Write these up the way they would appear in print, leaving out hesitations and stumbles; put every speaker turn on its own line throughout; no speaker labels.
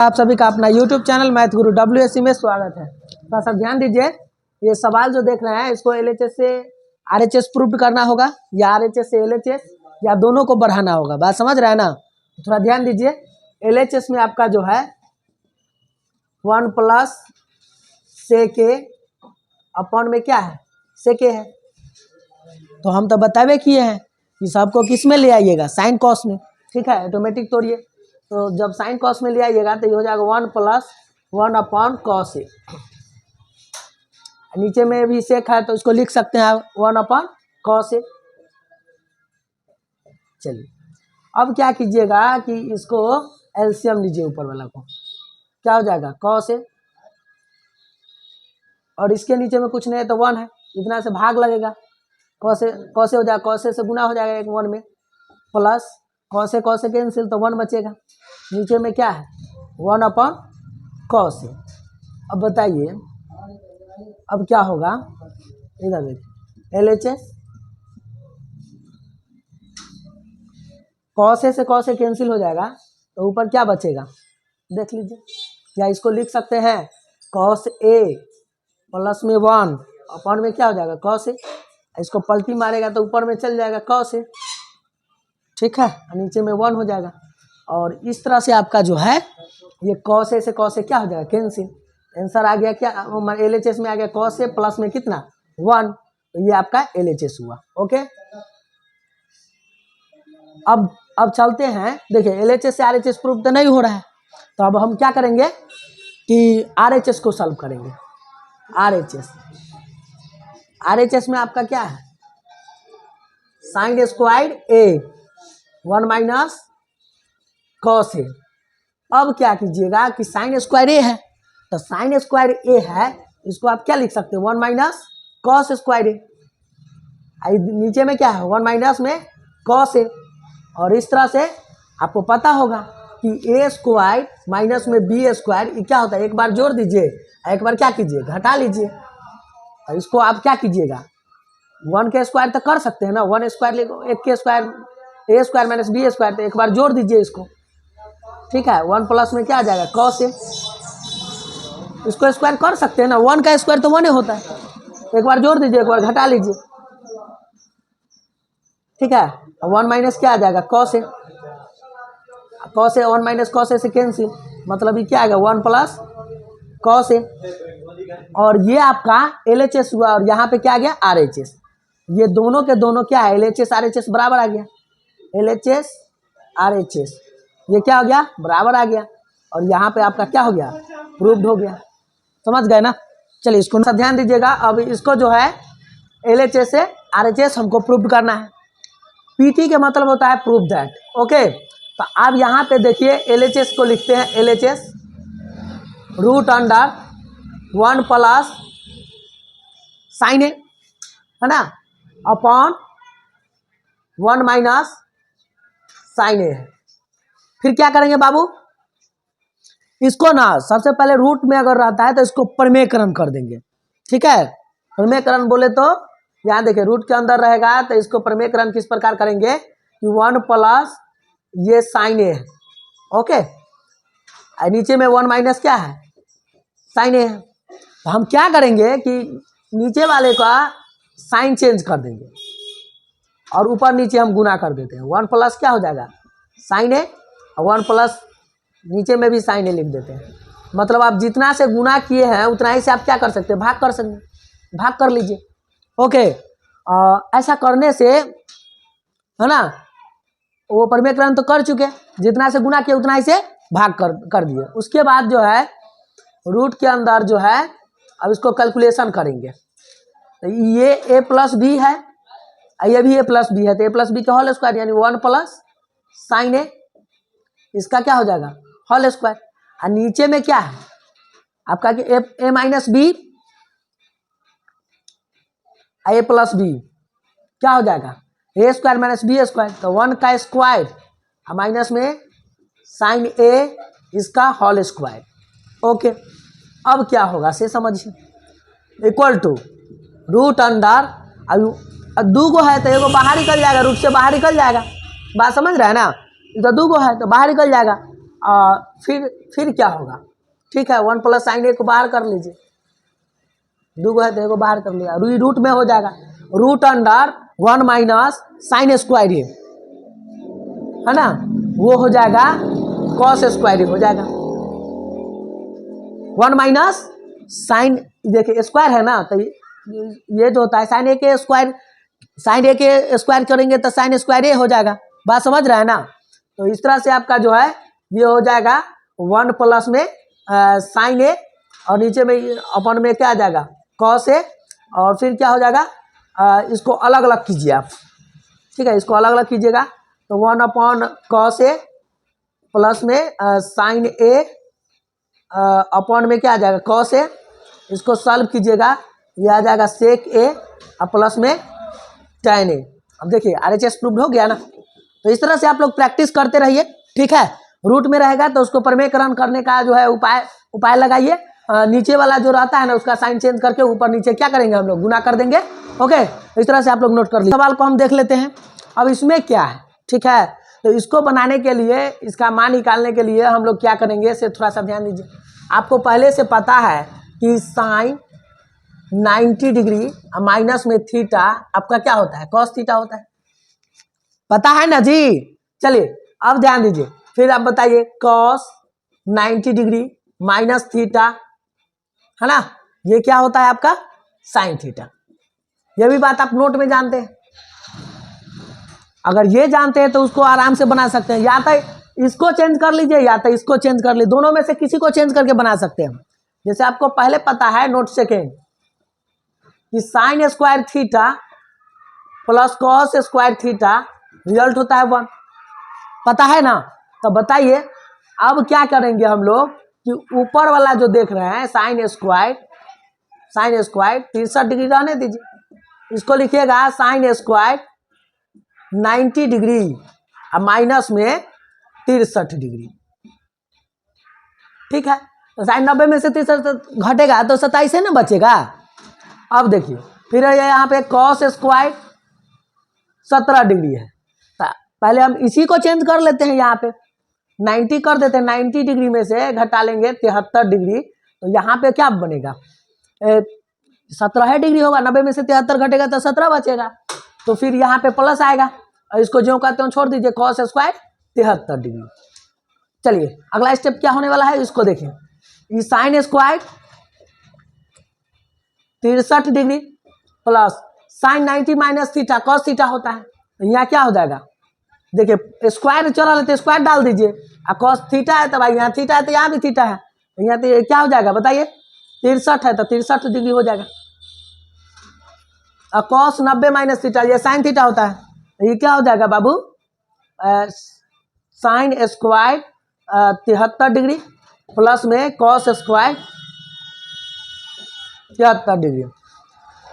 आप सभी का अपना YouTube चैनल मैथ गुरु WSC में स्वागत है। थोड़ा सा ध्यान दीजिए, ये सवाल जो देख रहे हैं इसको LHS से RHS प्रूव करना होगा या RHS से LHS या दोनों को बढ़ाना होगा। बात समझ रहे हैं ना? थोड़ा ध्यान दीजिए। LHS में आपका जो है 1 प्लस सेक अपॉन में क्या है, सेक है। तो हम तो बतावे किए हैं कि सबको किस में ले आइएगा, साइन कॉस में। ठीक है, ऑटोमेटिक तोड़िए। तो जब साइन कॉस में ले आइएगा तो ये हो जाएगा 1 प्लस 1 अपॉन कॉस ए। नीचे में भी सेक है तो इसको लिख सकते हैं 1 अपॉन कॉस ए। चलिए अब क्या कीजिएगा कि इसको एलसीएम लीजिए, ऊपर वाला को क्या हो जाएगा कॉस ए, और इसके नीचे में कुछ नहीं है तो 1 है, इतना से भाग लगेगा, कॉसे कॉसे हो जाएगा, कॉसे से गुना हो जाएगा एक 1 में, प्लस कॉसे कॉसे कैंसिल तो 1 बचेगा। नीचे में क्या है 1 अपॉन कॉस ए। अब बताइए अब क्या होगा, इधर देखिए LHS कॉसे से कॉसे कैंसिल हो जाएगा तो ऊपर क्या बचेगा देख लीजिए। या इसको लिख सकते हैं कॉस ए प्लस में 1 अपॉन में क्या हो जाएगा कॉस ए। इसको पलटी मारेगा तो ऊपर में चल जाएगा कॉस ए, ठीक है, नीचे में 1 हो जाएगा। और इस तरह से आपका जो है ये कॉस ए से कॉस ए क्या हो जाएगा कैंसिल। आंसर आ गया क्या, LHS में आ गया कॉस ए प्लस में कितना 1, तो ये आपका LHS हुआ। ओके, अब चलते हैं। देखिए LHS से RHS प्रूफ तो नहीं हो रहा है, तो अब हम क्या करेंगे कि RHS को सॉल्व करेंगे। RHS में आपका क्या है sign square A 1 minus cos A. अब क्या कीजिएगा कि साइन स्क्वायर ए है तो साइन स्क्वायर ए है, इसको आप क्या लिख सकते हैं 1 माइनस कॉस स्क्वायर ए। नीचे में क्या है 1 माइनस में कॉस ए। और इस तरह से आपको पता होगा कि ए स्क्वायर माइनस में बी स्क्वायर ये क्या होता है, एक बार जोड़ दीजिए, एक बार क्या कीजिए घटा लीजिए। और इसको आप क्या कीजिएगा 1 के स्क्वायर तो कर सकते हैं ना, 1 स्क्वायर लिखो, 1 के स्क्वायर ए स्क्वायर माइनस बी स्क्वायर, तो एक बार जोड़ दीजिए इसको, ठीक है। 1 प्लस में क्या आ जाएगा कॉस ए, इसको स्क्वायर कर सकते हैं ना, 1 का स्क्वायर तो 1 ही होता है, एक बार जोड़ दीजिए एक बार घटा लीजिए, ठीक है। 1 माइनस क्या आ जाएगा cos A, cos A 1 minus cos A से कैंसिल, मतलब ये क्या आएगा 1 प्लस कॉस ए। और ये आपका LHS हुआ, और यहाँ पे क्या आ गया RHS। ये दोनों के दोनों क्या है LHS RHS बराबर आ गया, LHS RHS ये क्या हो गया बराबर आ गया, और यहाँ पे आपका क्या हो गया प्रूव्ड हो गया। समझ गए ना? चलिए इसको ध्यान दीजिएगा। अब इसको जो है LHS से RHS हमको प्रूव करना है। PT के मतलब होता है प्रूव दैट। ओके, तो आप यहाँ पे देखिए LHS को लिखते हैं LHS root under 1 plus sign a, है ना, अपॉन 1 माइनस साइन ए है। फिर क्या करेंगे बाबू, इसको ना सबसे पहले रूट में अगर रहता है तो इसको प्रमेयकरण कर देंगे, ठीक है। प्रमेयकरण बोले तो यहाँ देखिए रूट के अंदर रहेगा तो इसको प्रमेयकरण किस प्रकार करेंगे कि 1 प्लस ये साइन ए है, ओके, नीचे में 1 माइनस क्या है साइन ए है। तो हम क्या करेंगे कि नीचे वाले का साइन चेंज कर देंगे और ऊपर नीचे हम गुना कर देते हैं। 1 प्लस क्या हो जाएगा साइन ए, और 1 प्लस नीचे में भी साइन ए लिख देते हैं। मतलब आप जितना से गुना किए हैं उतना ही से आप क्या कर सकते हैं भाग कर सकते हैं, भाग कर लीजिए। ओके, ऐसा करने से है ना, वो प्रमेयकरण तो कर चुके, जितना से गुना किए उतना ही से भाग कर दिए। उसके बाद जो है रूट के अंदर जो है अब इसको कैलकुलेशन करेंगे। तो ये a प्लस बी है, ये भी a प्लस बी है, तो a प्लस बी का होल स्क्वायर यानी 1 प्लस साइन ए, इसका क्या हो जाएगा होल स्क्वायर। और नीचे में क्या है आपका कि a minus B a plus B क्या हो जाएगा a square minus B square, तो 1 का स्क्वायर और माइनस में साइन ए इसका होल स्क्वायर। ओके, अब क्या होगा से समझिए, इक्वल टू रूट अंडर, अब 2 गो है तो एगो बाहर निकल जाएगा, रूट से बाहर निकल जाएगा। बात समझ रहे हैं ना, इधर 2 गो है तो बाहर निकल जाएगा, फिर क्या होगा, ठीक है, 1 प्लस साइन ए को बाहर कर लीजिए, 2 है तो 1 बाहर कर लिया, रूट में हो जाएगा, root under 1 minus sign square a, है ना, वो हो जाएगा कॉस स्क्वायर ए हो जाएगा, 1 माइनस साइन, देखिए स्क्वायर है ना, तो ये जो होता है साइन ए के स्क्वायर, साइन ए के स्क्वायर करेंगे तो साइन स्क्वायर ए हो जाएगा, बात समझ रहा है ना। तो इस तरह से आपका जो है ये हो जाएगा 1 प्लस में साइन ए, और नीचे में अपन में क्या आ जाएगा कॉस ए, और फिर क्या हो जाएगा इसको अलग अलग कीजिए आप, ठीक है, इसको अलग अलग कीजिएगा, तो 1 अपॉन कॉस ए प्लस में साइन ए अपॉन में क्या आ जाएगा कॉस ए, इसको सॉल्व कीजिएगा, ये आ जाएगा सेक ए और प्लस में tan ए। अब देखिए RHS प्रूव्ड हो गया ना। तो इस तरह से आप लोग प्रैक्टिस करते रहिए, ठीक है, रूट में रहेगा तो उसको प्रमेयकरण करने का जो है उपाय लगाइए, नीचे वाला जो रहता है ना उसका साइन चेंज करके ऊपर नीचे क्या करेंगे हम लोग गुना कर देंगे, ओके, इस तरह से आप लोग नोट कर लीजिए। सवाल को हम देख लेते हैं, अब इसमें क्या है, ठीक है, तो इसको बनाने के लिए, इसका मान निकालने के लिए हम लोग क्या करेंगे इसे थोड़ा सा ध्यान दीजिए। आपको पहले से पता है कि साइन 90 डिग्री माइनस में थीटा आपका क्या होता है कॉस थीटा होता है, पता है ना जी। चलिए अब ध्यान दीजिए, फिर आप बताइए कॉस 90 डिग्री माइनस थीटा, है ना, ये क्या होता है आपका साइन थीटा। ये भी बात आप नोट में जानते हैं, अगर ये जानते हैं तो उसको आराम से बना सकते हैं, या तो इसको चेंज कर लीजिए या तो इसको चेंज कर लीजिए, दोनों में से किसी को चेंज करके बना सकते हैं। जैसे आपको पहले पता है नोट सेकेंड कि sine square theta plus cos square theta result होता है 1, पता है ना। तो बताइए अब क्या करेंगे हम लोग कि ऊपर वाला जो देख रहे हैं साइन स्क्वायर 63 डिग्री रहने दीजिए, इसको लिखिएगा साइन स्क्वायर 90 डिग्री माइनस में 63 डिग्री, ठीक है, तो साइन 90 में से 63 घटेगा तो 27 है ना बचेगा। अब देखिए फिर यहाँ पे कॉस स्क्वायर 17 डिग्री है, पहले हम इसी को चेंज कर लेते हैं, यहाँ पे 90 कर देते हैं, 90 डिग्री में से घटा लेंगे 73 डिग्री, तो यहाँ पे क्या बनेगा 17 डिग्री होगा, 90 में से 73 घटेगा तो 17 बचेगा, तो फिर यहाँ पे प्लस आएगा, और इसको जो कहते हैं छोड़ दीजिए, कॉस स्क्वायर 73 डिग्री। चलिए अगला स्टेप क्या होने वाला है इसको देखिए, ये sine square 63 degree plus sign 90 minus theta cos theta होता है, तो यहाँ क्या हो जाएगा, देखिए स्क्वायर चला लेते स्क्वायर डाल दीजिए, और कॉस थीटा है तो भाई यहाँ थीटा है तो यहाँ भी थीटा है, तो यहाँ तो क्या हो जाएगा बताइए 63 है तो 63 डिग्री हो जाएगा, और कॉस 90 माइनस थीटा ये साइन थीटा होता है, तो ये क्या हो जाएगा बाबू साइन स्क्वायर 73 डिग्री प्लस में कॉस स्क्वायर 73 डिग्री।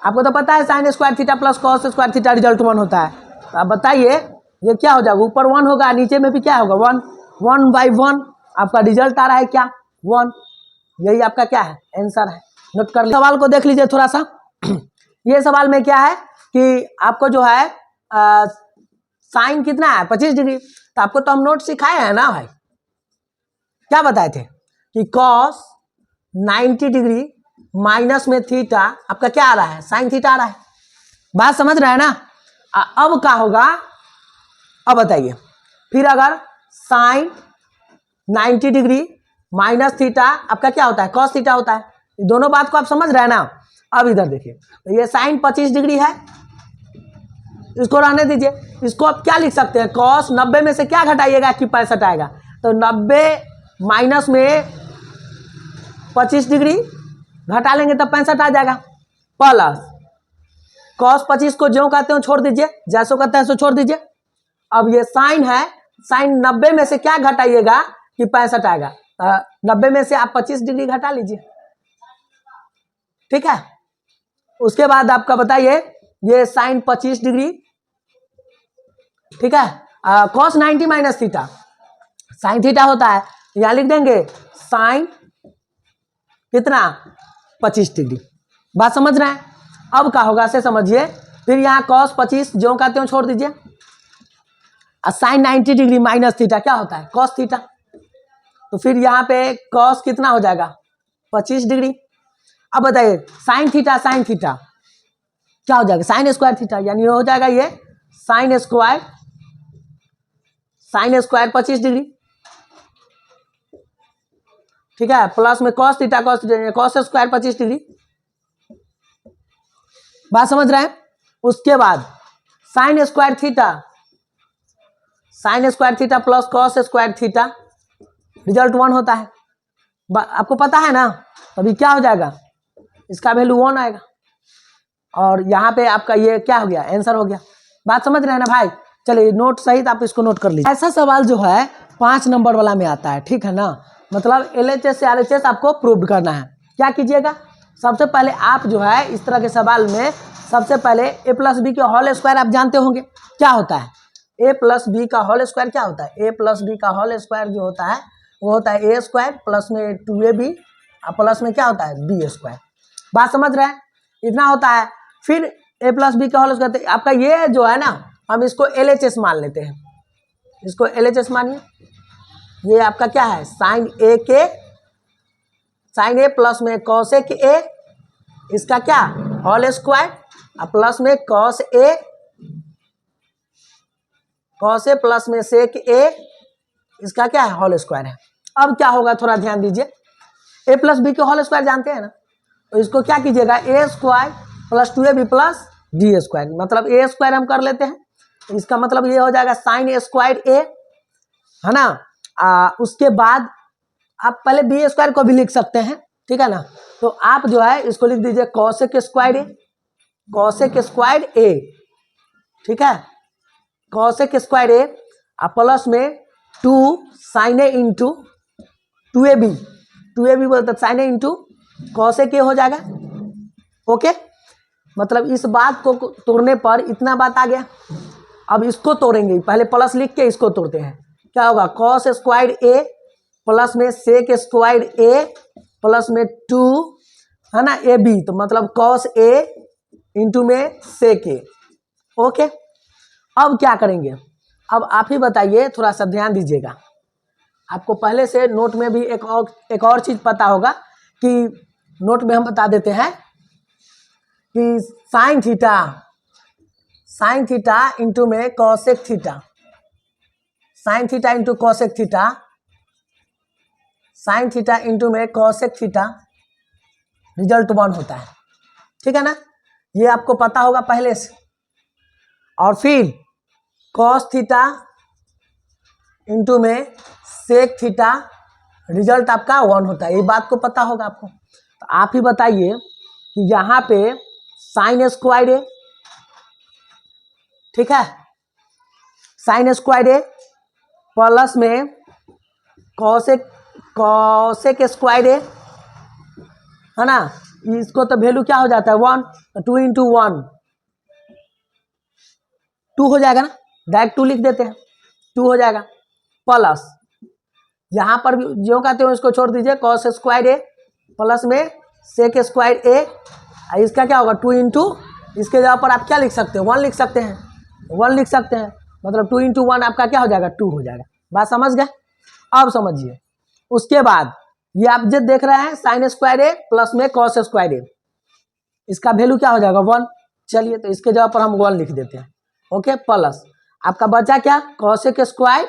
आपको तो पता है sine square theta plus cos square theta result 1 होता है, तो आप बताइए ये क्या हो जाएगा, ऊपर 1 होगा नीचे में भी क्या होगा 1, 1/1 आपका रिजल्ट आ रहा है क्या 1, यही आपका क्या है आंसर है। नोट कर लीजिए, सवाल को देख लीजिए थोड़ा सा। ये सवाल में क्या है कि आपको जो है साइन कितना है 25 डिग्री, तो आपको तो हम नोट सिखाए हैं ना भाई, क्या बताए थे कि कॉस 90 डिग्री माइनस में थीटा आपका क्या आ रहा है साइन थीटा आ रहा है, बात समझ रहे हैं ना। अब क्या होगा, अब बताइए फिर अगर साइन 90 डिग्री माइनस थीटा आपका क्या होता है कॉस थीटा होता है, दोनों बात को आप समझ रहे हैं ना। अब इधर देखिए, तो ये साइन 25 डिग्री है, इसको रहने दीजिए, इसको आप क्या लिख सकते हैं कॉस 90 में से क्या घटाइएगा कि 65 आएगा, तो 90 माइनस में 25 डिग्री घटा लेंगे तो 65 आ जाएगा, प्लस कॉस 25 को जो कहते हो छोड़ दीजिए, जैसो कहते हैं सो छोड़ दीजिए। अब ये साइन है, साइन 90 में से क्या घटाइएगा कि 65 आएगा, 90 में से आप 25 डिग्री घटा लीजिए, ठीक है। उसके बाद आपका बताइए ये साइन 25 डिग्री, ठीक है, cos 90 minus theta sine theta होता है, यहां लिख देंगे साइन कितना 25 डिग्री, बात समझ रहे हैं। अब क्या होगा से समझिए, फिर यहाँ कॉस 25 जो कहते हो छोड़ दीजिए, और साइन 90 डिग्री माइनस थीटा क्या होता है कॉस थीटा, तो फिर यहाँ पे कॉस कितना हो जाएगा 25 डिग्री। अब बताइए साइन थीटा क्या हो जाएगा साइन स्क्वायर थीटा, यानी हो जाएगा ये साइन स्क्वायर 25 डिग्री, ठीक है, प्लस में cos theta cos square 25 degree. बात समझ रहे हैं। उसके बाद sine square theta plus cos square theta result 1 होता है, आपको पता है ना। तभी क्या हो जाएगा, इसका वैल्यू 1 आएगा और यहाँ पे आपका ये क्या हो गया, आंसर हो गया। बात समझ रहे हैं ना भाई। चलिए नोट सहित आप इसको नोट कर लीजिए। ऐसा सवाल जो है 5 नंबर वाला में आता है, ठीक है ना। मतलब LHS से RHS आपको प्रूव करना है। क्या कीजिएगा, सबसे पहले आप जो है इस तरह के सवाल में सबसे पहले a प्लस बी के होल स्क्वायर आप जानते होंगे क्या होता है। a प्लस बी का होल स्क्वायर क्या होता है, a प्लस बी का होल स्क्वायर जो होता है वो होता है a स्क्वायर प्लस में 2ab प्लस में क्या होता है b स्क्वायर। बात समझ रहे हैं, इतना होता है। फिर a प्लस बी का होल स्क्वायर आपका ये जो है ना, हम इसको LHS मान लेते हैं, इसको LHS मानिए। ये आपका क्या है साइन ए प्लस में कॉसेक ए, इसका क्या होल स्क्वायर प्लस में कॉस ए प्लस में सेक ए, इसका क्या है होल स्क्वायर है। अब क्या होगा थोड़ा ध्यान दीजिए, a प्लस बी के होल स्क्वायर जानते हैं ना, तो इसको क्या कीजिएगा a square plus 2ab plus d square, मतलब a स्क्वायर हम कर लेते हैं। तो इसका मतलब ये हो जाएगा साइन स्क्वायर a, है ना। उसके बाद आप पहले b स्क्वायर को भी लिख सकते हैं, ठीक है ना। तो आप जो है इसको लिख दीजिए कॉसेक स्क्वायर a, ठीक है, कॉसेक स्क्वायर a प्लस में 2 साइन ए इंटू 2ab बोलते sine A into cosec A हो जाएगा। ओके, मतलब इस बात को तोड़ने पर इतना बात आ गया। अब इसको तोड़ेंगे, पहले प्लस लिख के इसको तोड़ते हैं। क्या होगा कॉस स्क्वायर ए प्लस में सेक स्क्वायर ए प्लस में 2 है ना ए बी, तो मतलब कॉस ए इंटू में सेक ए। ओके, अब क्या करेंगे, अब आप ही बताइए, थोड़ा सा ध्यान दीजिएगा। आपको पहले से नोट में भी एक और चीज पता होगा कि नोट में हम बता देते हैं कि साइन थीटा इंटू में cosec theta, sine theta into cosec theta, sine theta into में कॉसेक थीटा रिजल्ट 1 होता है, ठीक है ना। ये आपको पता होगा पहले से। और फिर कॉस थीटा इंटू में सेक थीटा रिजल्ट आपका 1 होता है, ये बात को पता होगा आपको। तो आप ही बताइए कि यहाँ पे साइन स्क्वायर ए, ठीक है, साइन स्क्वायर ए प्लस में कॉसेक स्क्वायर ए, है ना। इसको तो वैल्यू क्या हो जाता है 1, तो 2 इंटू 1 2 हो जाएगा ना, डायरेक्ट 2 लिख देते हैं, 2 हो जाएगा। प्लस यहाँ पर भी जो कहते हो इसको छोड़ दीजिए, कॉस स्क्वायर ए प्लस में सेक स्क्वायर ए, इसका क्या होगा 2 इंटू, इसके जगह पर आप क्या लिख सकते हैं 1 लिख सकते हैं, 1 लिख सकते हैं, मतलब 2 इंटू 1 आपका क्या हो जाएगा 2 हो जाएगा। बात समझ गए। अब समझिए, उसके बाद ये आप जो देख रहे हैं साइन स्क्वायर ए प्लस में कॉस स्क्वायर ए, इसका वैल्यू क्या हो जाएगा 1। चलिए तो इसके जगह पर हम 1 लिख देते हैं। ओके, प्लस आपका बचा क्या कॉसेक स्क्वायर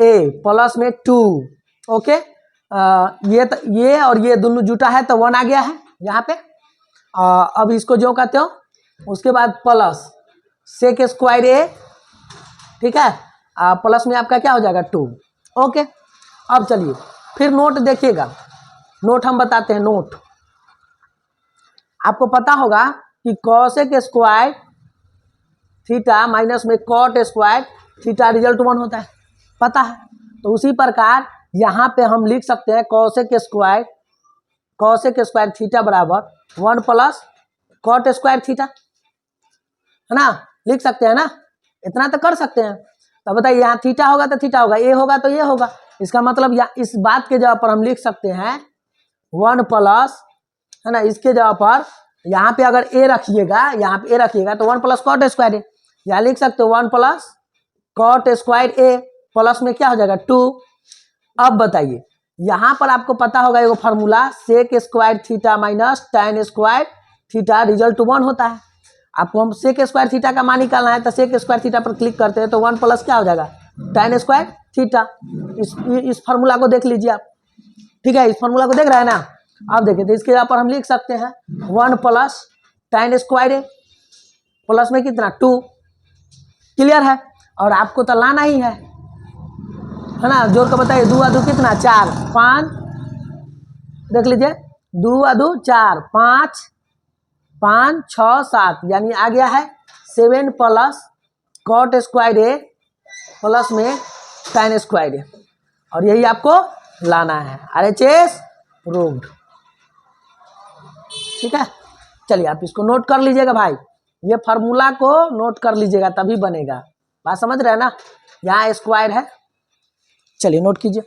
ए प्लस में 2। ओके, ये और ये दोनों जुटा है तो 1 आ गया है यहाँ पे। अब इसको जो कहते हो, उसके बाद प्लस सेक स्क्वायर ए, ठीक है, प्लस में आपका क्या हो जाएगा 2। ओके, अब चलिए फिर नोट देखिएगा, नोट हम बताते हैं। नोट आपको पता होगा कि कॉसेक स्क्वायर थीटा माइनस में कॉट स्क्वायर थीटा रिजल्ट 1 होता है, पता है। तो उसी प्रकार यहाँ पे हम लिख सकते हैं कॉसेक स्क्वायर थीटा बराबर 1 प्लस कॉट स्क्वायर थीटा, है ना, लिख सकते हैं ना, इतना तो कर सकते हैं। तो बताइए यहाँ थीटा होगा तो थीटा होगा, ए होगा तो ये होगा, इसका मतलब या इस बात के जगह पर हम लिख सकते हैं 1 प्लस, है ना, इसके जगह पर यहाँ पे अगर ए रखिएगा, यहाँ पे ए रखिएगा तो 1 प्लस कॉट स्क्वायर ए, यहाँ लिख सकते हो 1 प्लस कॉट स्क्वायर ए प्लस में क्या हो जाएगा 2, अब बताइए, यहाँ पर आपको पता होगा एगो formula sec square theta minus tan square theta result 1 होता है। आपको हम सेक स्क्वायर थीटा का मान निकालना है तो सेक स्क्वायर थीटा पर क्लिक करते हैं तो 1 प्लस क्या हो जाएगा tan स्क्वायर थीटा। इस फार्मूला को देख लीजिए आप, ठीक है, इस फार्मूला को देख रहे हैं ना। अब देखिए तो इसके यहाँ पर हम लिख सकते हैं 1 प्लस tan स्क्वायर प्लस में कितना 2, क्लियर है। और आपको तो लाना ही है ना, जोड़ के बताइए 2 2 कितना 4 5, देख लीजिए 2 2 4 5 5 6 7, यानी आ गया है 7 प्लस कॉट स्क्वायर ए प्लस में tan स्क्वायर ए, और यही आपको लाना है। RHS प्रूव्ड, ठीक है। चलिए आप इसको नोट कर लीजिएगा भाई, ये फार्मूला को नोट कर लीजिएगा तभी बनेगा, बात समझ रहे हैं ना। यहाँ स्क्वायर है, चलिए नोट कीजिए।